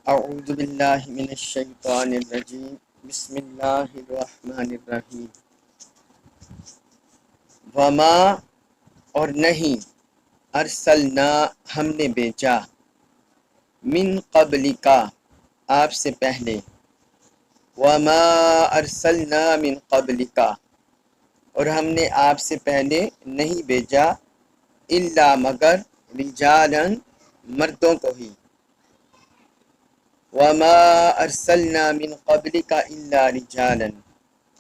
اعوذ باللہ من الشیطان الرجیم بسم اللہ الرحمن الرحیم وما اور نہیں ارسلنا ہم نے بھیجا من قبل کا آپ سے پہلے وما ارسلنا من قبل کا اور ہم نے آپ سے پہلے نہیں بھیجا الا مگر رجالاً مردوں کو ہی وما ارسلنا من قبلک الا رجالا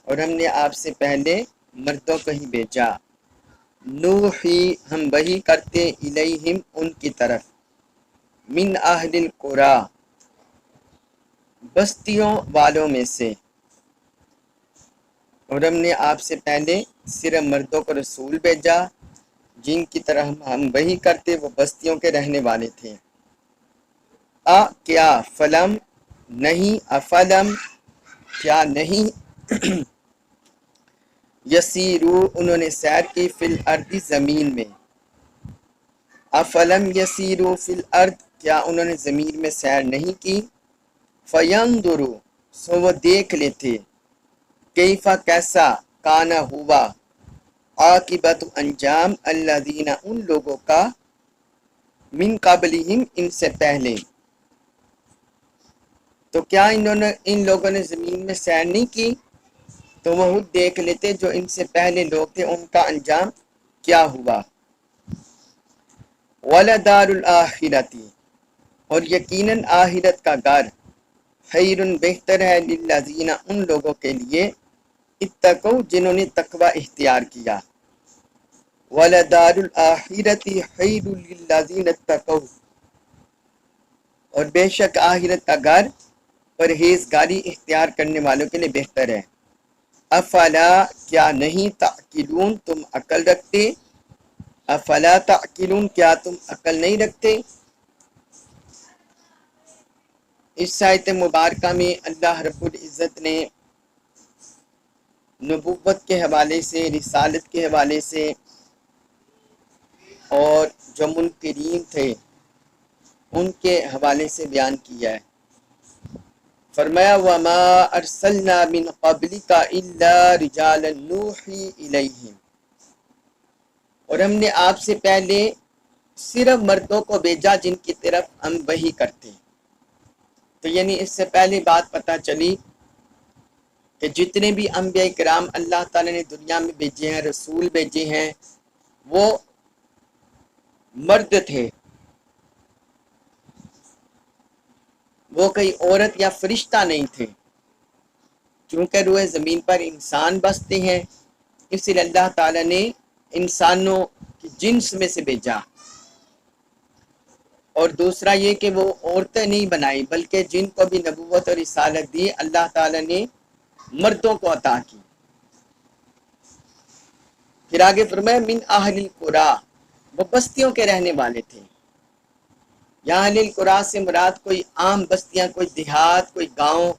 اور ہم نے آپ سے پہلے مردوں کو ہی بھیجا نوحی ہم وحی کرتے الیہم ان کی طرف من اہل القری بستیوں والوں میں سے اور ہم نے آپ سے پہلے صرف مردوں کو رسول بھیجا جن کی طرح ہم وحی کرتے وہ بستیوں کے رہنے والے تھے کیا فلم نہیں افلم کیا نہیں یسیرو انہوں نے سیر کی فی الارض زمین میں افلم یسیرو فی الارض کیا انہوں نے زمین میں سیر نہیں کی فینظرو سو وہ دیکھ لیتے کیفا کیسا کانا ہوا عاقبت انجام الذین ان لوگوں کا من قبلہم ان سے پہلے تو کیا ان لوگوں نے زمین میں سیر نہیں کی تو وہ خود دیکھ لیتے جو ان سے پہلے لوگ تھے ان کا انجام کیا ہوا وَلَدَارُ الْآخِرَةِ اور یقیناً آخرت کا گھر خیرٌ بہتر ہے للذین ان لوگوں کے لیے اتقوا جنہوں نے تقوی اختیار کیا وَلَدَارُ الْآخِرَةِ خَيْرٌ لِلَّذِينَ اتَّقَوْا اور بے شک آخرت کا گھر پرہیزگاری اختیار کرنے والوں کے لیے بہتر ہے افلا کیا نہیں تعقلون تم عقل رکھتے افلا تعقلون کیا تم عقل نہیں رکھتے اس آیت مبارکہ میں اللہ رب العزت نے نبوت کے حوالے سے رسالت کے حوالے سے اور جو منکرین تھے ان کے حوالے سے بیان کیا ہے فرمایا وما ارسلنا من قبلک الا رجالا نوحی الیہم اور ہم نے آپ سے پہلے صرف مردوں کو بھیجا جن کی طرف ہم وحی کرتے ہیں تو یعنی اس سے پہلے بات پتہ چلی کہ جتنے بھی انبیاء کرام اللہ تعالی نے دنیا میں بھیجے ہیں رسول بھیجے ہیں وہ مرد تھے وہ کوئی عورت یا فرشتہ نہیں تھے چونکہ روئے زمین پر انسان بستے ہیں اس لیے اللہ تعالی نے انسانوں کی جنس میں سے بھیجا اور دوسرا یہ کہ وہ عورتیں نہیں بنائی بلکہ جن کو بھی نبوت اور رسالت دی اللہ تعالی نے مردوں کو عطا کی پھر آگے فرمایا من اہل القری وہ بستیوں کے رہنے والے تھے یہاں اہل القری سے مراد کوئی عام بستیاں کوئی دیہات کوئی گاؤں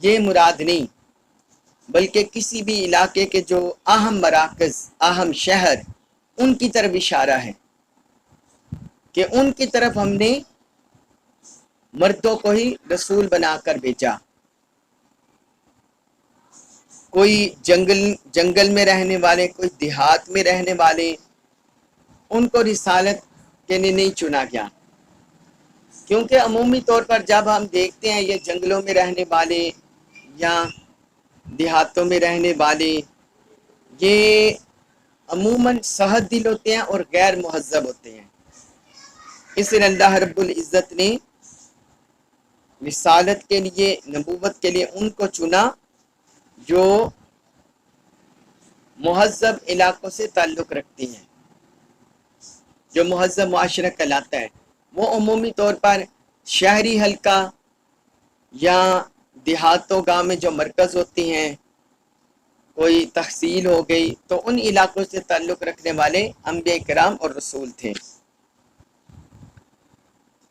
یہ مراد نہیں بلکہ کسی بھی علاقے کے جو اہم مراکز اہم شہر ان کی طرف اشارہ ہے کہ ان کی طرف ہم نے مردوں کو ہی رسول بنا کر بھیجا کوئی جنگل میں رہنے والے کوئی دیہات میں رہنے والے ان کو رسالت کے لیے نہیں چنا گیا کیونکہ عمومی طور پر جب ہم دیکھتے ہیں یہ جنگلوں میں رہنے والے یا دیہاتوں میں رہنے والے یہ عموماً سخت دل ہوتے ہیں اور غیر مہذب ہوتے ہیں اس لیے اللہ رب العزت نے رسالت کے لیے نبوت کے لیے ان کو چنا جو مہذب علاقوں سے تعلق رکھتی ہیں جو مہذب معاشرہ کہلاتا ہے وہ عمومی طور پر شہری حلقہ یا دیہاتوں گاؤں میں جو مرکز ہوتے ہیں کوئی تحصیل ہو گئی تو ان علاقوں سے تعلق رکھنے والے انبیاء کرام اور رسول تھے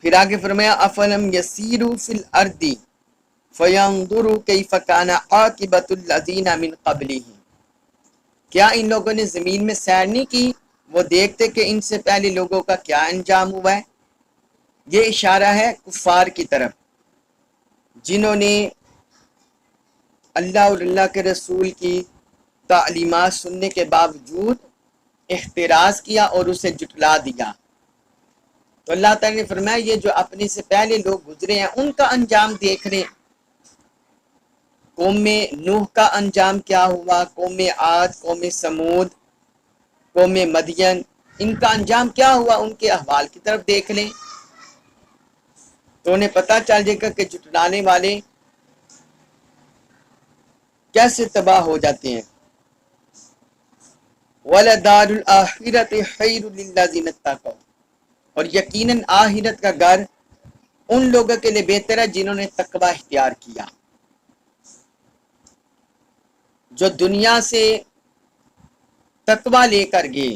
پھر آگے فرمایا افلم یسیروا فی الارض فینظروا کیف کان عاقبۃ الذین من قبلہم کیا ان لوگوں نے زمین میں سیر نہیں کی وہ دیکھتے کہ ان سے پہلے لوگوں کا کیا انجام ہوا ہے یہ اشارہ ہے کفار کی طرف جنہوں نے اللہ اور اللہ کے رسول کی تعلیمات سننے کے باوجود احتراز کیا اور اسے جٹلا دیا. تو اللہ تعالیٰ نے فرمایا یہ جو اپنے سے پہلے لوگ گزرے ہیں ان کا انجام دیکھ رہے. قوم نوح کا انجام کیا ہوا، قوم عاد، قوم سمود، قوم مدین، ان کا انجام کیا ہوا، ان کے احوال کی طرف دیکھ لیں تو انہیں پتہ چل جائے گا کہ جٹلانے والے کیسے تباہ ہو جاتے ہیں. وَلَدَارُ الْآخِرَةِ خَيْرٌ لِلَّذِينَ اتَّقَوْا، اور یقیناً آخرت کا گھر ان لوگوں کے لیے بہتر ہے جنہوں نے تقوی اختیار کیا. جو دنیا سے تقوی لے کر گئے،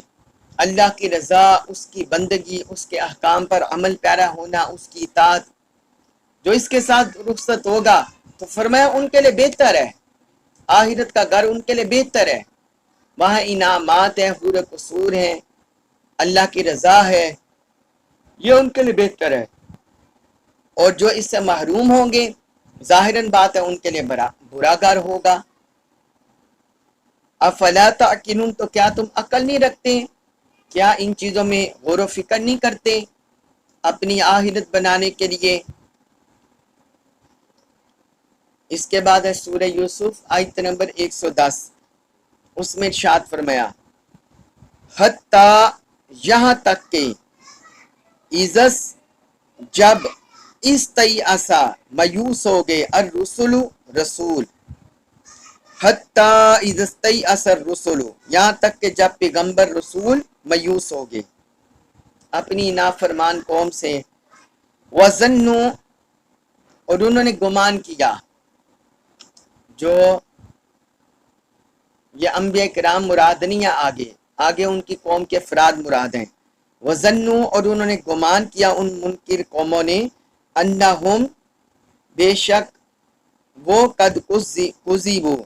اللہ کی رضا، اس کی بندگی، اس کے احکام پر عمل پیرا ہونا، اس کی اطاعت، جو اس کے ساتھ رخصت ہوگا تو فرمایا ان کے لیے بہتر ہے. آخرت کا گھر ان کے لیے بہتر ہے، وہاں انعامات ہیں، حور قصور ہیں، اللہ کی رضا ہے، یہ ان کے لیے بہتر ہے. اور جو اس سے محروم ہوں گے ظاہراً بات ہے ان کے لیے برا گھر ہوگا. افلا تعقلون، تو کیا تم عقل نہیں رکھتے، کیا ان چیزوں میں غور و فکر نہیں کرتے اپنی آخرت بنانے کے لیے. اس کے بعد ہے سورہ یوسف آیت نمبر 110، اس میں ارشاد فرمایا حتیٰ، یہاں تک کہ عزت جب استیأسا مایوس ہو گئے الرسل رسول، حتیٰ اذا استیأس الرسل، یہاں تک کہ جب پیغمبر رسول مایوس ہو گئے اپنی نافرمان قوم سے، وظنوا، اور انہوں نے گمان کیا. جو یہ انبیاء کرام مراد نہیں ہے، آگے ان کی قوم کے افراد مراد ہیں. وظنوا، اور انہوں نے گمان کیا ان منکر قوموں نے، انہم، بے شک وہ، قد کذبوا،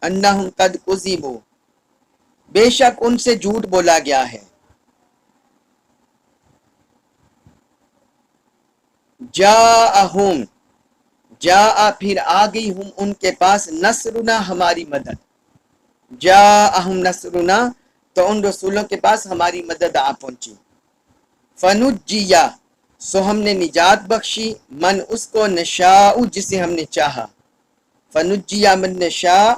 انہم قد کذبوا، بے شک ان سے جھوٹ بولا گیا ہے. جاءہم، جاء، پھر آ گئی، ہم ان کے پاس، نصرنا، ہماری مدد. جاءہم نصرنا، تو ان رسولوں کے پاس ہماری مدد آ پہنچی. فنجیا، سو ہم نے نجات بخشی، من اس کو، نشاء، جسے ہم نے چاہا. فنجیا من نشاء،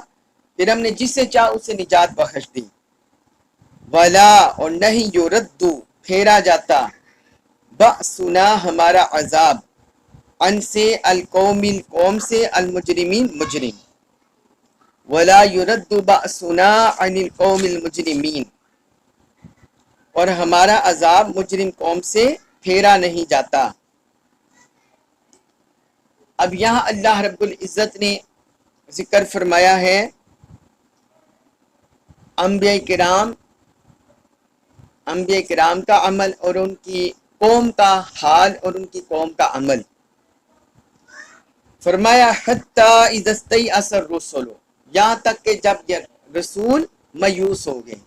پھر ہم نے جسے چاہا اسے نجات بخش دی. ولا، اور نہیں، یردو، پھیرا جاتا، بأسنا، ہمارا عذاب، ان سے، القوم سے، المجرمین، مجرم. ولا یرد بأسنا عن القوم المجرمین، اور ہمارا عذاب مجرم قوم سے پھیرا نہیں جاتا. اب یہاں اللہ رب العزت نے ذکر فرمایا ہے انبیاء کرام کا عمل اور ان کی قوم کا حال اور ان کی قوم کا عمل. فرمایا حتیٰ اذا استیأس الرسل، یہاں تک کہ جب یہ رسول مایوس ہو گئے.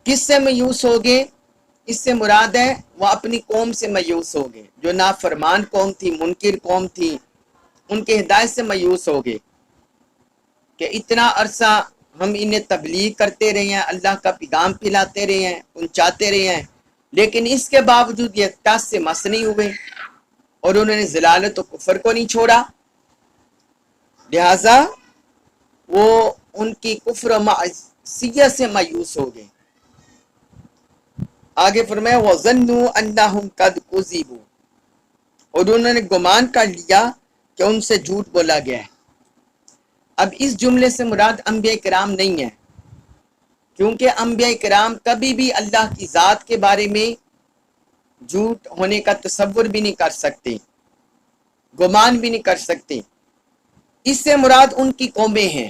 کس سے مایوس ہو گئے؟ اس سے مراد ہے وہ اپنی قوم سے مایوس ہو گئے، جو نافرمان قوم تھی، منکر قوم تھی، ان کے ہدایت سے مایوس ہو گئے کہ اتنا عرصہ ہم انہیں تبلیغ کرتے رہے ہیں، اللہ کا پیغام پھیلاتے رہے ہیں، پہنچاتے رہے ہیں، لیکن اس کے باوجود یہ ٹس سے مس نہیں ہوئے اور انہوں نے ضلالت و کفر کو نہیں چھوڑا. لہذا وہ ان کی کفر و معصیت سے مایوس ہو گئے. آگے فرمایا وَظَنُّوا أَنَّهُمْ قَدْ كُذِبُوا، اور انہوں نے گمان کر لیا کہ ان سے جھوٹ بولا گیا ہے. اب اس جملے سے مراد انبیاء کرام نہیں ہے، کیونکہ انبیاء کرام کبھی بھی اللہ کی ذات کے بارے میں جھوٹ ہونے کا تصور بھی نہیں کر سکتے، گمان بھی نہیں کر سکتے. اس سے مراد ان کی قومیں ہیں،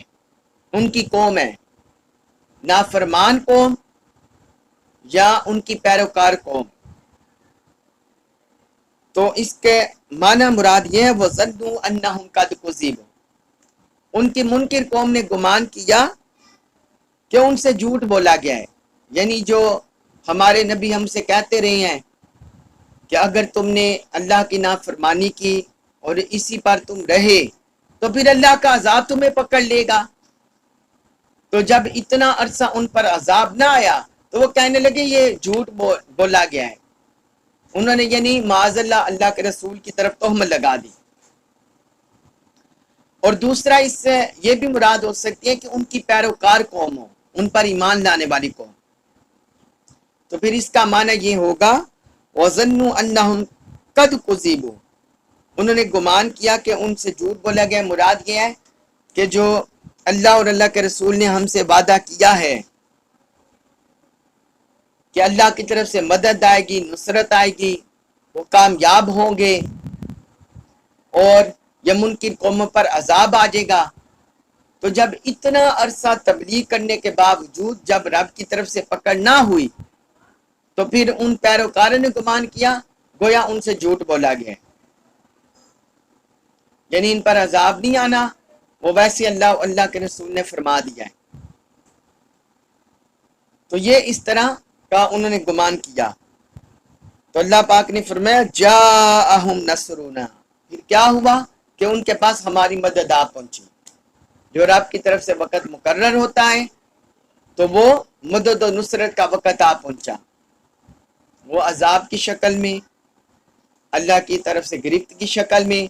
ان کی قوم ہے، نافرمان قوم یا ان کی پیروکار قوم. تو اس کے معنی مراد یہ ہے وَظَنُّوا أَنَّهُمْ قَدْ كُذِبُوا، ان کی منکر قوم نے گمان کیا کہ ان سے جھوٹ بولا گیا ہے. یعنی جو ہمارے نبی ہم سے کہتے رہے ہیں کہ اگر تم نے اللہ کی نافرمانی کی اور اسی پر تم رہے تو پھر اللہ کا عذاب تمہیں پکڑ لے گا۔ تو جب اتنا عرصہ ان پر عذاب نہ آیا تو وہ کہنے لگے یہ جھوٹ بولا گیا ہے، انہوں نے یعنی معاذ اللہ کے رسول کی طرف تہمت لگا دی۔ اور دوسرا اس سے یہ بھی مراد ہو سکتی ہے کہ ان کی پیروکار قوم ہو، ان پر ایمان لانے والی قوم، تو پھر اس کا معنی یہ ہوگا وَظَنُّوا أَنَّهُمْ قَدْ كُذِبُوا، انہوں نے گمان کیا کہ ان سے جھوٹ بولا گیا۔ مراد یہ ہے کہ جو اللہ اور اللہ کے رسول نے ہم سے وعدہ کیا ہے کہ اللہ کی طرف سے مدد آئے گی، نصرت آئے گی، وہ کامیاب ہوں گے اور یہ منکر قوموں پر عذاب آ جائے گا، تو جب اتنا عرصہ تبلیغ کرنے کے باوجود جب رب کی طرف سے پکڑ نہ ہوئی تو پھر ان پیروکاروں نے گمان کیا گویا ان سے جھوٹ بولا گیا، یعنی ان پر عذاب نہیں آنا، وہ ویسے اللہ کے رسول نے فرما دیا ہے۔ تو یہ اس طرح کا انہوں نے گمان کیا، تو اللہ پاک نے فرمایا جاءہم نصرنا، پھر کیا ہوا کہ ان کے پاس ہماری مدد آ پہنچی۔ جو رب کی طرف سے وقت مقرر ہوتا ہے تو وہ مدد و نصرت کا وقت آ پہنچا، وہ عذاب کی شکل میں، اللہ کی طرف سے گرفت کی شکل میں۔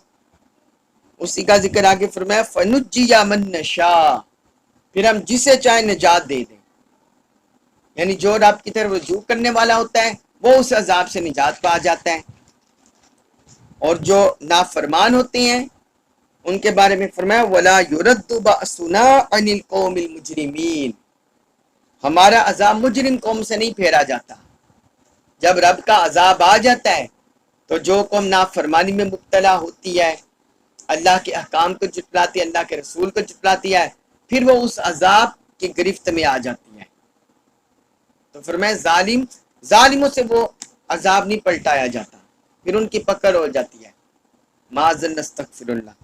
اسی کا ذکر آگے فرمایا فَنُجِّيَ مَن نَّشَاءُ، پھر ہم جسے چاہے نجات دے دیں، یعنی جو رب کی طرف رجوع کرنے والا ہوتا ہے وہ اس عذاب سے نجات پا جاتا ہے، اور جو نافرمان ہوتے ہیں ان کے بارے میں فرمایا وَلَا يُرَدُّ بَأْسُنَا عَنِ الْقَوْمِ الْمُجْرِمِينَ، ہمارا عذاب مجرم قوم سے نہیں پھیرا جاتا۔ جب رب کا عذاب آ جاتا ہے تو جو قوم نافرمانی میں مبتلا ہوتی ہے، اللہ کے احکام کو جھٹلاتی ہے، اللہ کے رسول کو جھٹلاتی ہے، پھر وہ اس عذاب کی گرفت میں آ جاتی ہے۔ تو فرمایا ظالموں سے وہ عذاب نہیں پلٹایا جاتا، پھر ان کی پکڑ ہو جاتی ہے۔ معاذ نستغفر اللہ۔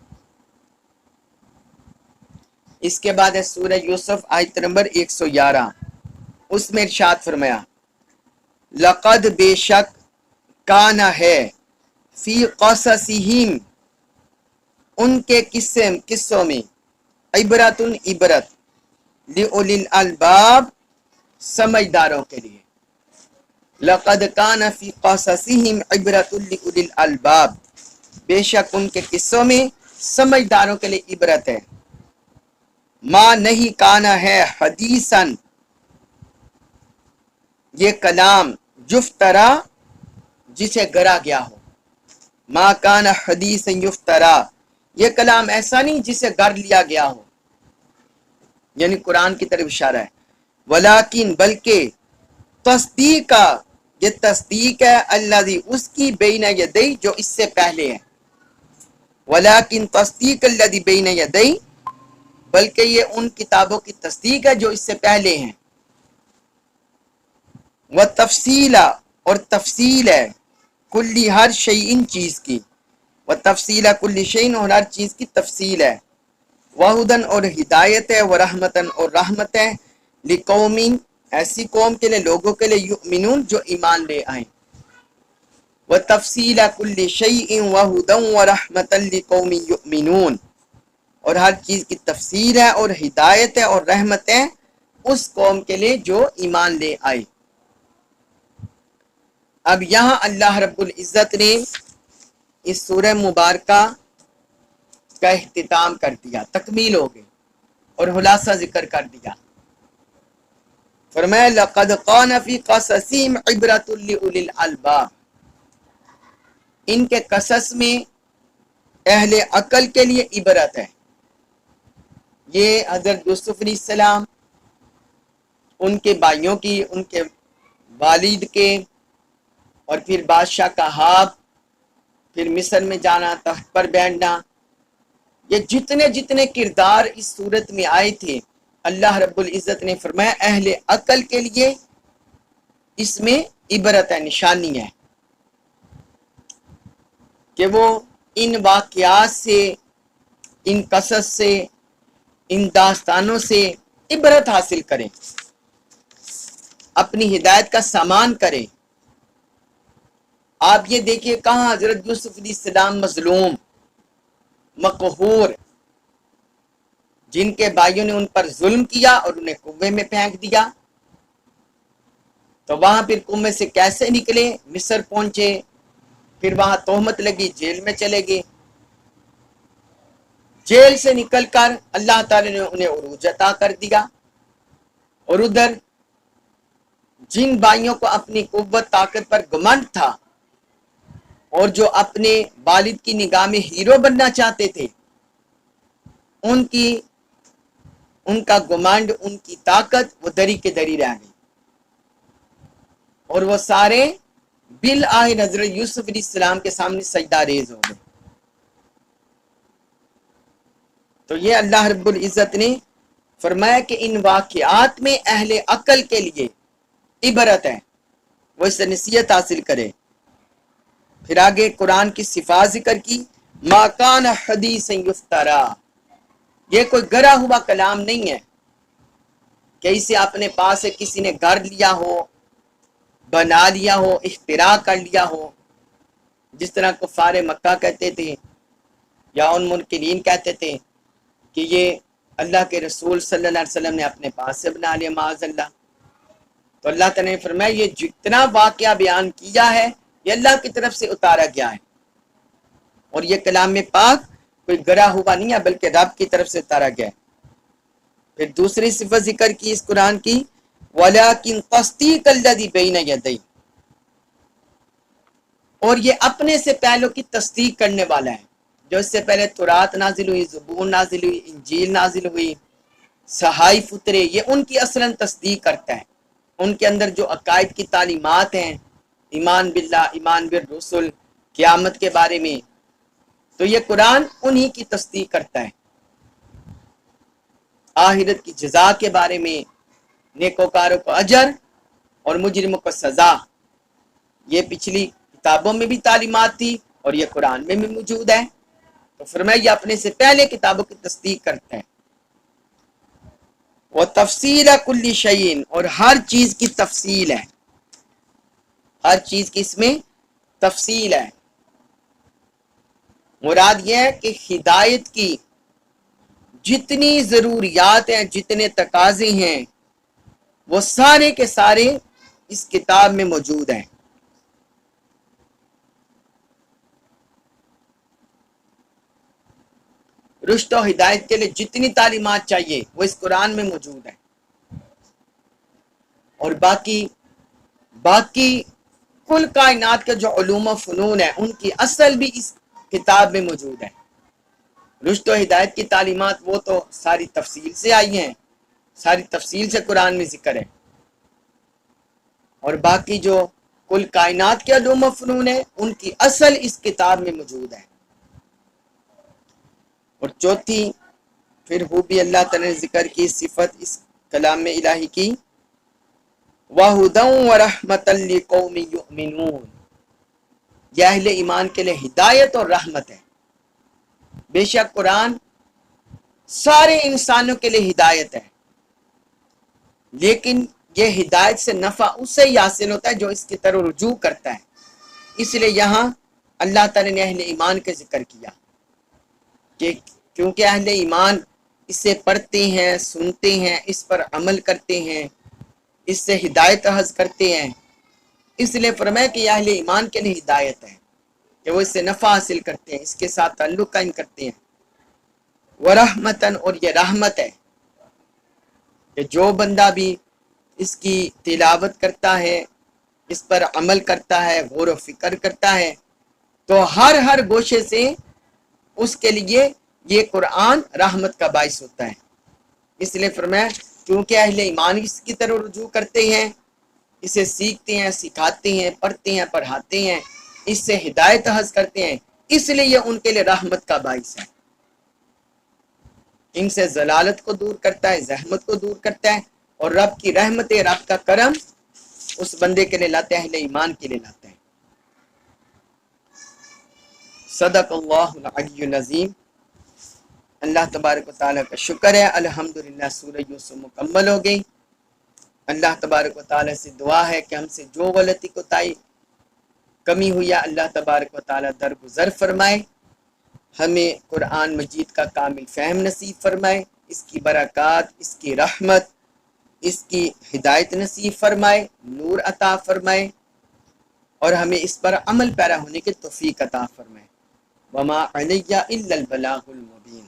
اس کے بعد ہے سورہ یوسف آیت نمبر 111، اس میں ارشاد فرمایا لقد بے شک کانا ہے فی قصصہم ان کے قصوں میں عبرت لأولی الالباب سمجھداروں کے لیے۔ لقد کان فی قصصہم عبرت لأولی الالباب، بے شک ان کے قصوں میں سمجھداروں کے لیے عبرت ہے۔ ما نہیں کانا ہے حدیثاً، یہ کلام یفترا جسے گڑا گیا ہو، ما کان حدیثا یفترا، یہ کلام ایسا نہیں جسے گڑ لیا گیا ہو، یعنی قرآن کی طرف اشارہ ہے۔ ولیکن بلکہ تصدیق، یہ تصدیق ہے الذی اس کی بین یدی جو اس سے پہلے ہے، ولیکن تصدیق الذی بین یدی، بلکہ یہ ان کتابوں کی تصدیق ہے جو اس سے پہلے ہیں۔ وتفصیل، اور تفصیل ہے کلی ہر شیء چیز کی، وتفصیل کل شیء اور ہر چیز کی تفصیل ہے، وہدن اور ہدایت ہے، ورحمتن اور رحمت ہے، لقوم ایسی قوم کے لیے، لوگوں کے لیے، یؤمنون جو ایمان لے آئیں۔ وتفصیل کل شیء وہدن ورحمتن لقوم یؤمنون، اور ہر چیز کی تفسیر ہے اور ہدایت ہے اور رحمت ہے اس قوم کے لیے جو ایمان لے آئے۔ اب یہاں اللہ رب العزت نے اس سورہ مبارکہ کا اختتام کر دیا، تکمیل ہو گئی اور خلاصہ ذکر کر دیا۔ فرمایا لقد کان فی قصصہم عبرۃ لأولی الالباب، ان کے قصص میں اہل عقل کے لیے عبرت ہے۔ یہ حضرت یوسف علیہ السلام، ان کے بھائیوں کی، ان کے والد کے، اور پھر بادشاہ کا ہاب، پھر مصر میں جانا، تخت پر بیٹھنا، یہ جتنے کردار اس صورت میں آئے تھے، اللہ رب العزت نے فرمایا اہل عقل کے لیے اس میں عبرت ہے، نشانی ہے کہ وہ ان واقعات سے، ان قصص سے، ان داستانوں سے عبرت حاصل کریں، اپنی ہدایت کا سامان کریں، آپ یہ دیکھیے کہاں حضرت یوسف علیہ السلام مظلوم مقہور، جن کے بھائیوں نے ان پر ظلم کیا اور انہیں کنویں میں پھینک دیا، تو وہاں پھر کنویں سے کیسے نکلے، مصر پہنچے، پھر وہاں تہمت لگی، جیل میں چلے گئے، جیل سے نکل کر اللہ تعالی نے انہیں عروج عطا کر دیا، اور ادھر جن بھائیوں کو اپنی قوت طاقت پر گمنڈ تھا اور جو اپنے والد کی نگاہ میں ہیرو بننا چاہتے تھے، ان کا گمنڈ، ان کی طاقت وہ دری کے دری رہ گئی، اور وہ سارے بالآخر حضرت یوسف علیہ السلام کے سامنے سجدہ ریز ہو گئے۔ تو یہ اللہ رب العزت نے فرمایا کہ ان واقعات میں اہل عقل کے لیے عبرت ہے، وہ اس سے نصیحت حاصل کرے۔ پھر آگے قرآن کی صفات ذکر کی، ما کان حدیثا یفترا، یہ کوئی گڑا ہوا کلام نہیں ہے کہ اسے اپنے پاس سے کسی نے گھڑ لیا ہو، بنا لیا ہو، اختراع کر لیا ہو، جس طرح کفار مکہ کہتے تھے یا ان منکرین کہتے تھے کہ یہ اللہ کے رسول صلی اللہ علیہ وسلم نے اپنے پاس سے بنا لیا، معاذ اللہ۔ تو اللہ تعالیٰ نے فرمایا یہ جتنا واقعہ بیان کیا ہے یہ اللہ کی طرف سے اتارا گیا ہے، اور یہ کلام پاک کوئی گڑا ہوا نہیں ہے بلکہ رب کی طرف سے اتارا گیا ہے۔ پھر دوسری صفت ذکر کی اس قرآن کی، وَلَٰكِن تَصْدِيقَ الَّذِي بَيْنَ يَدَيْهِ، اور یہ اپنے سے پہلوں کی تصدیق کرنے والا ہے، جو اس سے پہلے تورات نازل ہوئی، زبور نازل ہوئی، انجیل نازل ہوئی، صحائف اترے، یہ ان کی اصلاً تصدیق کرتا ہے۔ ان کے اندر جو عقائد کی تعلیمات ہیں، ایمان باللہ، ایمان بالرسل، قیامت کے بارے میں، تو یہ قرآن انہی کی تصدیق کرتا ہے۔ آخرت کی جزا کے بارے میں، نیکوکاروں کو اجر اور مجرموں کو سزا، یہ پچھلی کتابوں میں بھی تعلیمات تھی اور یہ قرآن میں بھی موجود ہے۔ تو فرمایا یہ اپنے سے پہلے کتابوں کی تصدیق کرتا ہے۔ وہ تفصیل کل شیء، اور ہر چیز کی تفصیل ہے، ہر چیز کی اس میں تفصیل ہے۔ مراد یہ ہے کہ ہدایت کی جتنی ضروریات ہیں، جتنے تقاضے ہیں، وہ سارے کے سارے اس کتاب میں موجود ہیں۔ رشد و ہدایت کے لیے جتنی تعلیمات چاہیے وہ اس قرآن میں موجود ہے، اور باقی کل کائنات کے جو علوم و فنون ہیں ان کی اصل بھی اس کتاب میں موجود ہے۔ رشد و ہدایت کی تعلیمات وہ تو ساری تفصیل سے آئی ہیں، ساری تفصیل سے قرآن میں ذکر ہے، اور باقی جو کل کائنات کے علوم و فنون ہیں ان کی اصل اس کتاب میں موجود ہے۔ اور چوتھی پھر وہ بھی اللہ تعالی نے ذکر کی صفت اس کلام میں الہی کی، وَهُدًى وَرَحْمَةً لِقَوْمٍ يُؤْمِنُونَ، یہ اہل ایمان کے لیے ہدایت اور رحمت ہے۔ بے شک قرآن سارے انسانوں کے لیے ہدایت ہے، لیکن یہ ہدایت سے نفع اس سے ہی حاصل ہوتا ہے جو اس کی طرف رجوع کرتا ہے۔ اس لیے یہاں اللہ تعالی نے اہل ایمان کا ذکر کیا کہ کیونکہ اہل ایمان اسے پڑھتے ہیں، سنتے ہیں، اس پر عمل کرتے ہیں، اس سے ہدایت حاصل کرتے ہیں، اس لیے فرمایا کہ یہ اہل ایمان کے لیے ہدایت ہے کہ وہ اس سے نفع حاصل کرتے ہیں، اس کے ساتھ تعلق قائم کرتے ہیں۔ ورحمتاً، اور یہ رحمت ہے کہ جو بندہ بھی اس کی تلاوت کرتا ہے، اس پر عمل کرتا ہے، غور و فکر کرتا ہے، تو ہر گوشے سے اس کے لیے یہ قرآن رحمت کا باعث ہوتا ہے۔ اس لیے فرمایا کیونکہ اہل ایمان اس کی طرف رجوع کرتے ہیں، اسے سیکھتے ہیں، سکھاتے ہیں، پڑھتے ہیں، پڑھاتے ہیں، اس سے ہدایت حاصل کرتے ہیں، اس لیے یہ ان کے لیے رحمت کا باعث ہے، ان سے ضلالت کو دور کرتا ہے، زحمت کو دور کرتا ہے، اور رب کی رحمت، رب کا کرم اس بندے کے لیے لاتے ہیں، اہل ایمان کے لیے لاتے ہیں۔ صدق اللہ العلی العظیم۔ اللہ تبارک و تعالیٰ کا شکر ہے، الحمدللہ سورہ یوسف مکمل ہو گئی۔ اللہ تبارک و تعالیٰ سے دعا ہے کہ ہم سے جو غلطی کوتاہی کمی ہوئی یا اللہ تبارک و تعالیٰ درگزر فرمائے، ہمیں قرآن مجید کا کامل فہم نصیب فرمائے، اس کی برکات، اس کی رحمت، اس کی ہدایت نصیب فرمائے، نور عطا فرمائے، اور ہمیں اس پر عمل پیرا ہونے کی توفیق عطا فرمائے۔ وما علیہ الا البلاغ المبین۔